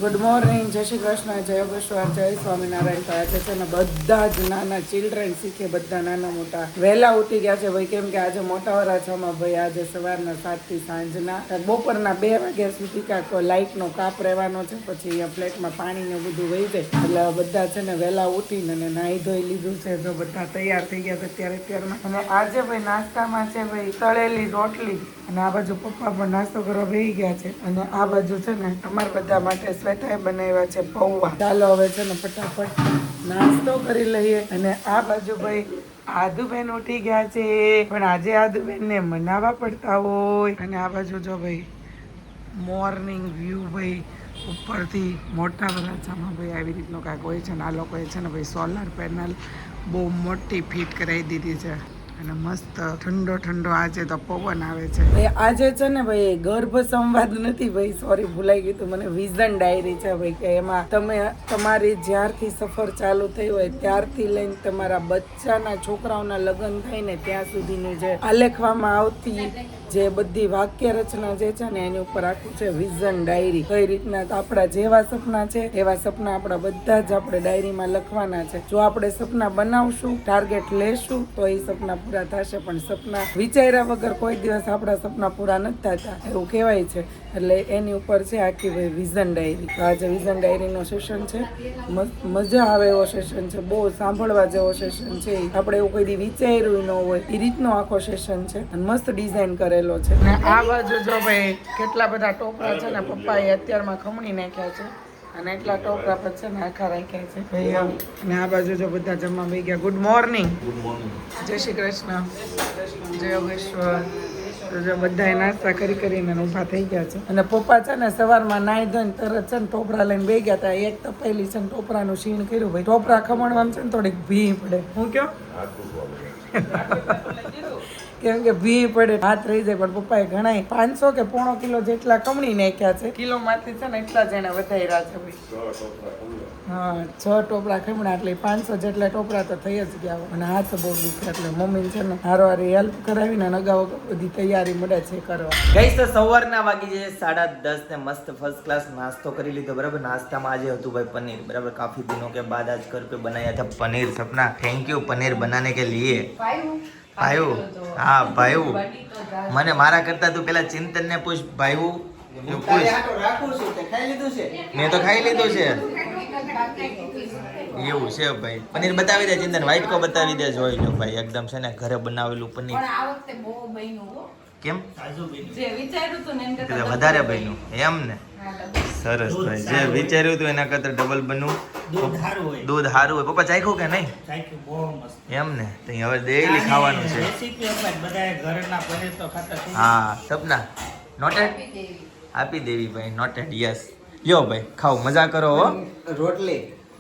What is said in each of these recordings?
Good morning, જય શ્રી કૃષ્ણ, જય યોગેશ્વર, જય સ્વામિનારાયણ. તો આજે છે ને બધા જ નાના ચિલ્ડ્રન શીખે, બધા નાના મોટા વહેલા ઉઠી ગયા છે ભાઈ, કેમ કે આજે મોટા વરાછામાં ભાઈ આજે સવારના 7 થી સાંજના બપોરના 2 વાગ્યા સુધી કાંક લાઇટનો કાપ રહેવાનો છે. પછી અહીંયા ફ્લેટમાં પાણીને બધું વહી જાય એટલે બધા છે ને વહેલા ઉઠીને અને નાહી ધોઈ લીધું છે. જો બધા તૈયાર થઈ ગયા છે અત્યારમાં. અને આજે ભાઈ નાસ્તામાં છે ભાઈ તળેલી રોટલી, અને આ બાજુ પપ્પા પણ નાસ્તો કરવા બેસી ગયા છે. અને આ બાજુ છે ને અમારા બધા માટે સ્વેટાઈ બનાવ્યા છે પૌવા. ચાલો હવે છે ને ફટાફટ નાસ્તો કરી લઈએ. અને આ બાજુ ભાઈ આદુબેન ઉઠી ગયા છે, પણ આજે આદુબેનને મનાવવા પડતા હોય. અને આ બાજુ જો ભાઈ મોર્નિંગ વ્યૂ ભાઈ ઉપરથી મોટા વરાછામાં ભાઈ આવી રીતનો કાંઈક હોય છે. ને આ લોકોએ છે ને ભાઈ સોલાર પેનલ બહુ મોટી ફિટ કરાવી દીધી છે. અને મસ્ત ઠંડો ઠંડો આજે તો પવન આવે છે ભાઈ. આજે છે ને ભાઈ ગર્ભ સંવાદ નથી ભાઈ, સોરી ભૂલાઈ ગયું તું મને. વિઝન ડાયરી છે ભાઈ, કે એમાં તમે તમારી જ્યારથી સફર ચાલુ થઈ હોય ત્યારથી લઈને તમારા બચ્ચાના છોકરાઓના લગ્ન થાય ને ત્યાં સુધીની જે આલેખવામાં આવતી જે બધી વાક્ય રચના જે છે ને એની ઉપર આખું છે વિઝન ડાયરી. કઈ રીતના આપણા જેવા સપના છે એવા સપના આપણા બધા જ આપણે ડાયરીમાં લખવાના છે. જો આપણે સપના બનાવશું, ટાર્ગેટ લેશું તો એ સપના પૂરા થશે. પણ સપના વિચાર્યા વગર કોઈ દિવસ આપણા સપના પૂરા નથી થતા એવું કહેવાય છે. એટલે એની ઉપર છે આખી ભાઈ વિઝન ડાયરી. તો આજે વિઝન ડાયરીનો સેશન છે, મજા આવે એવો સેશન છે, બહુ સાંભળવા જેવો સેશન છે. આપણે એવું કોઈ દી વિચાર્યું ન હોય એ રીતનો આખો સેશન છે, અને મસ્ત ડિઝાઇન કરેલો છે. અને આ બાજુ જો ભાઈ કેટલા બધા ટોપરા છે ને પપ્પાએ અત્યારમાં ખમણી નાખ્યા છે, અને એટલા ટોપરા પર છે ને આખા રાખ્યા છે ભાઈ. અને આ બાજુ જો બધા જમવા બેસી ગયા. ગુડ મોર્નિંગ, જય શ્રી કૃષ્ણ, જય યોગેશ્વર. તો જો બધાએ નાસ્તા કરીને ઊભા થઈ ગયા છે. અને પપ્પા છે ને સવારમાં નાહી ધોઈને તરત છે ને ટોપરા લઈને બેસી ગયા હતા. એક તપેલી છે ને ટોપરાનું સીણ કર્યું ભાઈ. ટોપરા ખમણવામાં છે ને થોડીક ભી પડે. હું કયો કેમ કે ભી પડે, હાથ રહી જાય. પણ પપ્પાએ ઘણા 500 કે 1.5 કિલો જેટલા કમણી નાખ્યા છે. કિલો માંથી છે ને એટલા જ એને વધાર્યા છે ભાઈ. હા, 6 ટોપરા ખમણા એટલે 500 જેટલા ટોપરા તો થઈ જ ગયા. અને હાથ બહુ દુખે એટલે મમ્મી છે ને હારી હેલ્પ કરાવીને અગાઉ બધી તૈયારી મળે છે કરવા. ગઈસ તો સવારના વાગી જાય 10:30 ને મસ્ત ફર્સ્ટ ક્લાસ નાસ્તો કરી લીધો. બરાબર, નાસ્તામાં આજે હતું ભાઈ પનીર. બરાબર, કાફી દિનોं के बाद आज घर पे बनाया था पनीर. सपना थैंक यू पनीर बनाने के लिए. ભાઈઓ, હા ભાઈઓ, મને મારા કરતા તું પેલા ચિંતન ને પૂછ. ભાઈઓ મેં તો ખાઈ લીધું છે. એવું છે ભાઈ. પનીર બતાવી દે ચિંતન, વ્હાઈટ કો બતાવી દે. જોઈ લો ભાઈ, એકદમ છે ને ઘરે બનાવેલું પનીર. કેમ વધારે બન્યું એમ ને? સરસ ભાઈ, જે વિચાર્યું હતું એના કરતા ડબલ બન્યું. દૂધ સારું હોય. પપ્પા ચાખ્યું કે નહીં? એમ ને? તો હવે ડેઈલી ખાવાનું છે. હા સપના નોટેડ આપી દેવી ભાઈ. Noted, yes. લ્યો ભાઈ ખાઓ, મજા કરો હો.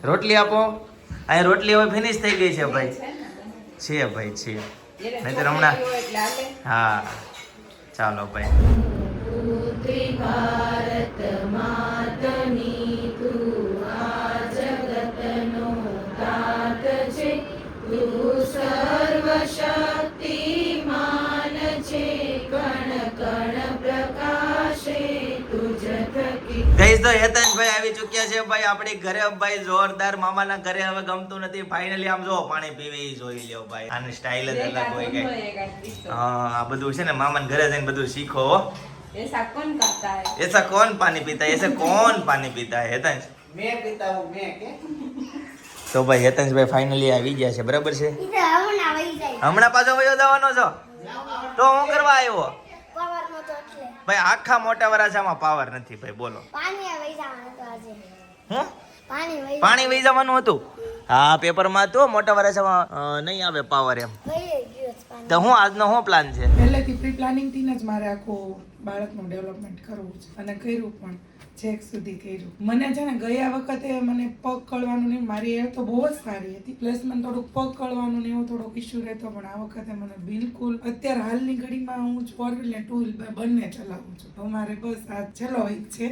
રોટલી આપો. અહીં રોટલી હવે ફિનિશ થઈ ગઈ છે ભાઈ. છે ભાઈ છે, નહીતર હમણાં. હા ચાલો ભાઈ. ભારત માતની તું આ જગતનો તાત છે, તું સર્વશક્તિમાન છે, કણ કણ પ્રકાશે તુજ થકી. ગઈસ તો હેતનભાઈ આવી ચૂક્યા છે ભાઈ આપણી ઘરે. ભાઈ જોરદાર. મામાના ઘરે હવે ગમતું નથી. ફાઇનલી આમ જો પાણી પીવે એ જોઈ લ્યો ભાઈ. આની સ્ટાઇલ જ અલગ હોય કઈ. હા, આ બધું છે ને મામાના ઘરે જઈને બધું શીખો. ऐसा कौन करता है? ऐसा कौन पानी पीता है? ऐसे कौन पानी पीता है? હેતંશ मैं पीता हूं मैं के. તો ભાઈ હેતંશભાઈ ફાઇનલી આવી ગયા છે. બરાબર છે, હમણાં પાછો વયો જવાનો છો તો હું કરવા આવ્યો ભાઈ? આખા મોટા વરાછામાં પાવર નથી ભાઈ. બોલો, પાણી વહી જવાનું હતું. હા, પેપરમાં તો મોટા વરાછામાં નહીં આવે પાવર એમ. તો હું આજનો શું પ્લાન છે? પહેલેથી પ્રી પ્લાનિંગ થી જ મારે આખું બાળકનું ડેવલપમેન્ટ કરવું છે, અને કર્યું પણ છેક સુધી કર્યું. મને છે ને ગયા વખતે મને પગ કળવાનું ને મારી એ તો બહુ જ સારી હતી. પ્લસ મને થોડુંક પગ કળવાનું ને એવો થોડોક ઇશ્યુ રહેતો. પણ આ વખતે મને બિલકુલ અત્યારે હાલની ઘડીમાં હું 4 વ્હીલ ને 2 વ્હીલ બંને ચલાવું છું. તો મારે બસ આ છેલ્લો વીક છે,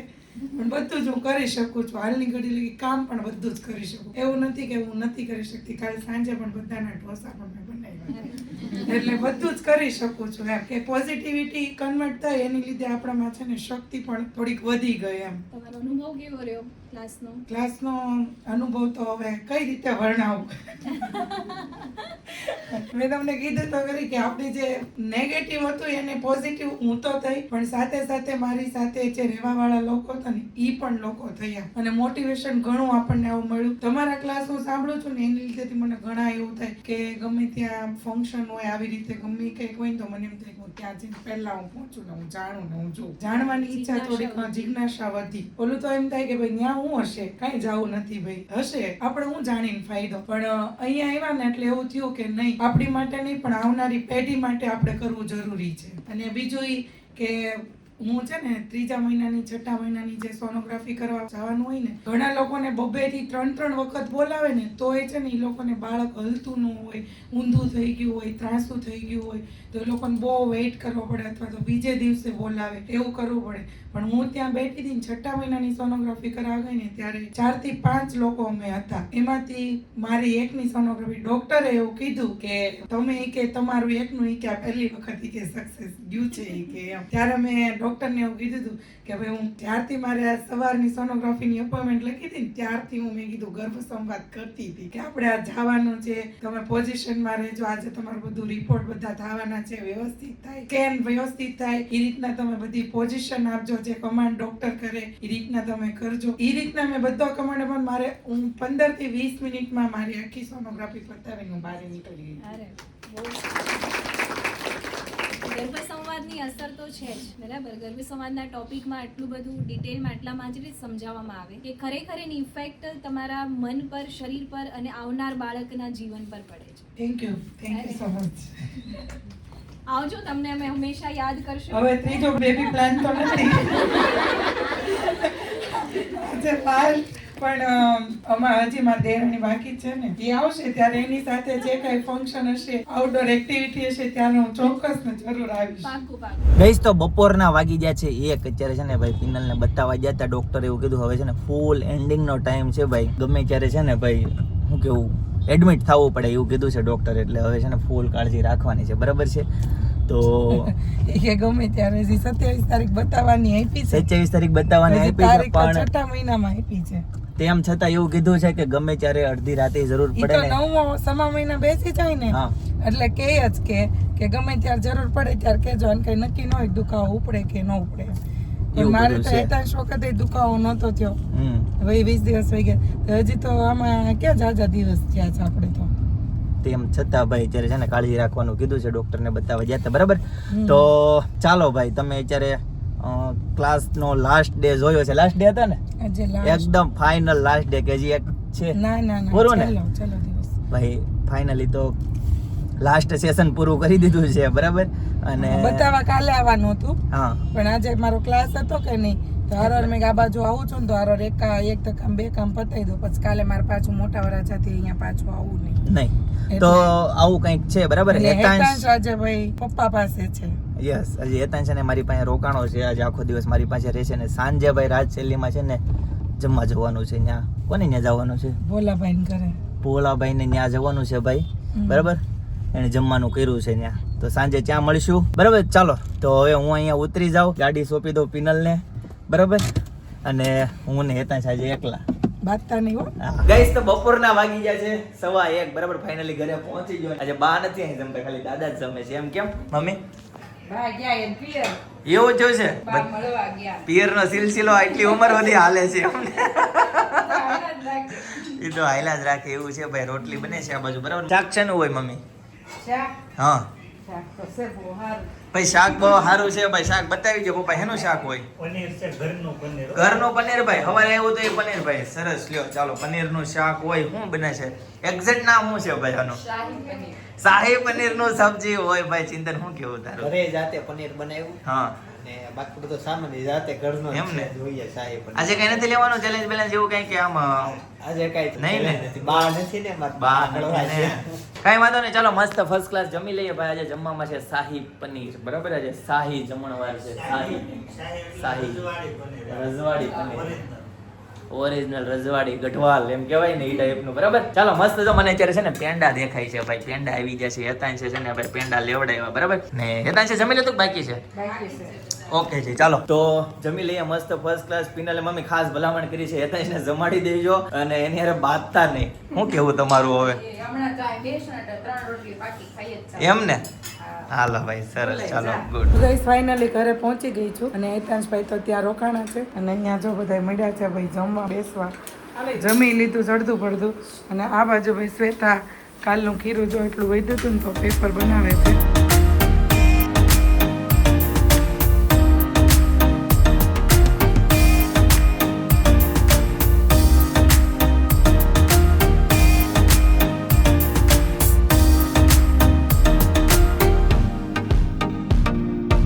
પણ બધું જ હું કરી શકું છું. હાલની ઘડી લગી કામ પણ બધું જ કરી શકું. એવું નથી કે હું નથી કરી શકતી. કાલે સાંજે પણ બધાના ઢોસા પણ મેં બનાવ્યા. એટલે બધું જ કરી શકું છું એમ કે પોઝિટિવિટી કન્વર્ટ થાય એની લીધે આપણામાં છે ને શક્તિ પણ થોડીક વધી ગઈ એમ. તમારો અનુભવ કેવો રહ્યો ક્લાસનો? ક્લાસનો અનુભવ તો હવે કઈ રીતે વર્ણવું. મેં તમને કીધું તો ખરી કે આપણે જે નેગેટિવ હતું એને પોઝિટિવ હું તો થઈ, પણ સાથે સાથે મારી સાથે જે રહેવાવાળા લોકો હતા ને ઈ પણ લોકો થયા અને મોટિવેશન ઘણું આપણને આવું મળ્યું. તમારા ક્લાસ હું સાંભળું છું ને એની લીધેથી મને ઘણા એવું થાય કે ગમે ત્યાં ફંક્શન હોય આવી રીતે ગમે કંઈક હોય ને તો મને એમ થાય કે હું ત્યાં જઈને પહેલા હું પહોંચું ને હું જાણું ને હું જોઉં. જાણવાની ઈચ્છા થોડીક જિજ્ઞાસા વધી. ઓલું તો એમ થાય કે ભાઈ ત્યાં હું હશે, કાંઈ જવું નથી ભાઈ, હશે આપણે હું જાણીને ફાયદો. પણ અહીંયા આવ્યા ને એટલે એવું થયું કે નહીં, આપણી માટે નહીં પણ આવનારી પેઢી માટે આપણે કરવું જરૂરી છે. અને બીજું ઈ કે હું છે ને 3જા મહિનાની 6ઠા મહિનાની જે સોનોગ્રાફી કરવા જવાનું હોય ને, ઘણા લોકોને 2-2 થી 3 વખત બોલાવે ને તોય છે ને એ લોકોને બાળક હલતું ન હોય, ઊંધું થઈ ગયું હોય, ત્રાસું થઈ ગયું હોય તો એ લોકોને બહુ વેઇટ કરવો પડે અથવા તો બીજે દિવસે બોલાવે એવું કરવું પડે. પણ હું ત્યાં બેઠી હતી 6ઠા મહિનાની સોનોગ્રાફી કરાવી ગઈ ને ત્યારે 4 થી 5 લોકો અમે હતા. એમાંથી મારી એકની સોનોગ્રાફી ડોક્ટરે એવું કીધું કે તમે કે તમારું એકનું કે આ પહેલી વખત કે સક્સેસ ગયું છે કે એમ. ત્યારે મેં ડોક્ટરને એવું કીધું હતું કે ભાઈ હું ત્યારથી મારે આ સવારની સોનોગ્રાફીની અપોઇન્ટમેન્ટ લખી હતી ને ત્યારથી હું મેં કીધું ગર્ભ સંવાદ કરતી હતી કે આપણે આ જવાનું છે, તમે પોઝિશનમાં રહેજો, આજે તમારું બધું રિપોર્ટ બધા થવાના છે, વ્યવસ્થિત થાય, સ્કેન વ્યવસ્થિત થાય, એ રીતના તમે બધી પોઝિશન આપજો, જે કમાન્ડ ડોક્ટર કરે એ રીતના તમે કરજો. એ રીતના મેં બધો કમાન્ડ પણ મારે હું 15 થી 20 મિનિટમાં મારી આખી સોનોગ્રાફી પતાવીને હું બહાર નીકળી ગઈ. અરે ગર્ભ સંવાદની અસર તો છે જ, બરાબર. ગર્ભ સંવાદના ટોપિકમાં આટલું બધું ડિટેલમાં આટલામાં જ સમજાવવામાં આવે કે ખરેખર એની ઇફેક્ટ તમારા મન પર, શરીર પર અને આવનાર બાળકના જીવન પર પડે છે. Thank you so much. આવજો, તમને અમે હંમેશા યાદ કરશું. હવે 3જો બેબી પ્લાન તો નથી આજે લાસ્ટ પણ અમારા હજી માં દેરાણી બાકી છે ને, એ આવશે ત્યારે એની સાથે જે કઈ ફંક્શન હશે, આઉટડોર એક્ટિવિટી હશે ત્યારે હું ચોક્કસ ને જરૂર આવીશ. પાક્કું પાક્કું. ગઈસ તો બપોરના વાગી ગયા છે 1. અત્યારે છે ને ભાઈ પિનલને બતાવવા ગયા હતા, ડોક્ટરે એવું કીધું હવે છે ને ફૂલ એન્ડિંગનો ટાઈમ છે ભાઈ, ગમે ત્યારે છે ને ભાઈ શું કેવું એડમિટ થવું પડે એવું કીધું છે ડોક્ટર. એટલે હવે છે ને ફૂલ કાળજી રાખવાની છે, બરાબર છે. તો કે ગમે ત્યારે 27 તારીખ બતાવવાની આપી છે, 27 તારીખ બતાવવાની આપી છે, પણ 6ઠા મહિનામાં આપી છે. તેમ છતાં એવું કીધું છે કે ગમે ત્યારે અડધી રાતે જરૂર ઈ પડે તો ને, 9મો સમા મહિના બેસી જાય ને હા એટલે કે જ કે ગમે ત્યારે જરૂર પડે ત્યારે કેજો, અને કઈ નક્કી ન હોય દુખાવો ઉપડે કે ન ઉપડે. પણ એવું મારે બધું તો છે. એતાંશ વખતે દુખાવો નહોતો થયો, હમ હવે 20 દિવસ થઈ ગયા તો હજી તો આમાં ક્યાં જાજા દિવસ થયા છે આપણે તો. તેમ છતાં ભાઈ અત્યારે છે ને કાળજી રાખવાનું કીધું છે ડોક્ટરને બતાવવા ગયા હતા, બરાબર. તો ચાલો ભાઈ, તમે અત્યારે ક્લાસનો લાસ્ટ ડે જોયો છે, લાસ્ટ ડે હતા ને આજે last. એકદમ ફાઇનલ લાસ્ટ ડે કે હજી એક છે ના ના ના પૂરું ને? ચલો દિવસ ભાઈ ફાઇનલી તો લાસ્ટ સેશન પૂરું કરી દીધું છે, બરાબર. અને બતાવવા કાલે આવવાનું હતું હા પણ આજે મારો ક્લાસ હતો કે નહીં તો હરોર મેં આ બાજુ આવું છું ને તો હરોર એક તો કામ 2 કામ પતાવી દો, પછી કાલે મારે પાછું મોટા વરાછાથી અહીંયા પાછું આવવું નહીં. નહીં તો આવું કંઈક છે, બરાબર. અને હેતાંશ હેતાંશ આજે ભાઈ પપ્પા પાસે છે. યસ, હજી હેતાંશ છે ને મારી પાસે રોકાણો છે, આજે આખો દિવસ મારી પાસે રહેશે ને સાંજે ભાઈ રાજશૈલીમાં છે ને જમવા જવાનું છે. ત્યાં કોને ત્યાં જવાનું છે? ભોલાભાઈ ને ઘરે. ભોલાભાઈ ને ત્યાં જવાનું છે ભાઈ, બરાબર. એને જમવાનું કર્યું છે ત્યાં, તો સાંજે ત્યાં મળીશું, બરાબર. ચાલો તો હવે હું અહીંયા ઉતરી જાઉં, ગાડી સોંપી દઉં પિનલને, બરાબર. અને હું ને હેતાંશ આજે એકલા બાતતા નહીં હો. ગાઈસ તો બપોરના વાગી ગયા છે 1:15, બરાબર. ફાઇનલી ઘરે પહોંચી ગયો. આજે બા નથી અહીં જમતા, ખાલી દાદા જ જમે છે. એમ કેમ મમ્મી? બા ગયા એમ પિયર. એવું જ છે, બા મળવા ગયા. પિયરનો સિલસિલો આટલી ઉંમર સુધી હાલે છે અમને. એ તો હાયલા જ રાખે એવું છે ભાઈ. રોટલી બને છે આ બાજુ, બરાબર. શાક છે હોય મમ્મી? શાક હા શાક તો છે બહુ સારું. ભાઈ શાક બહુ સારું છે ભાઈ. શાક બતાવી દો પપ્પા, હેનું શાક હોય? પનીર છે, ઘરનું પનીર. ઘરનું પનીર ભાઈ. સવારે આવ્યું તો એ પનીર ભાઈ સરસ. લ્યો ચાલો, પનીરનું શાક હોય. શું બને છે? એક્ઝેક્ટ નામ શું છે ભાઈ આનું? શાહી પનીરનું સબ્જી હોય ભાઈ. ચિંતન શું કેવું તારું? ઘરે જાતે પનીર બનાવ્યું હા અને બાકી બધો સામાન એ જાતે ઘરનો જ એમ ને? છે, જોઈએ શાહી પનીર. આજે કઈ નથી લેવાનું ચેલેન્જ બેલેન્જ એવું કઈ કે આમ? આજે કાંઈ નહીં ને? નથી. બા નથી ને મારે બા કળવા નથી છે. ને? કાંઈ વાંધો નહીં, ચાલો મસ્ત ફર્સ્ટ ક્લાસ જમી લઈએ ભાઈ. આજે જમવામાં છે શાહી પનીર, બરાબર. આજે શાહી જમણવાર છે. શાહી રજવાડી પનીર. ઓરિજિનલ રજવાડી ગઢવાલ એમ કહેવાય ને એ ટાઈપનું. બરાબર, ચાલો મસ્ત. જો મને અત્યારે છે ને પેંડા દેખાય છે ભાઈ, પેંડા આવી ગયા છે. હેતાંશ છે ને ભાઈ પેંડા લેવડાવ્યા. બરાબર ને હેતાંશ જમી લીધું કે બાકી છે? ઓકે જી, ચાલો તો જમી લઈએ મસ્ત ફર્સ્ટ ક્લાસ. પિનલે મમ્મી ખાસ ભલામણ કરી છે હેતાંશને જમાડી દેજો અને એની હારે બાંધતા નહીં. શું કેવું તમારું હવે? એમ ને? હાલો ભાઈ, સરસ, ચાલો ગુડ. ગાઈસ ફાઇનલી ઘરે પહોંચી ગઈ છું અને હેતાંશભાઈ તો ત્યાં રોકાણા છે અને અહીંયા જો બધા મળ્યા છે ભાઈ જમવા બેસવા. જમી લીધું ચડતું પડતું અને આ બાજુ ભાઈ શ્વેતા કાલનું ખીરું જો એટલું વધ્યું હતું ને તો પેપર બનાવે છે.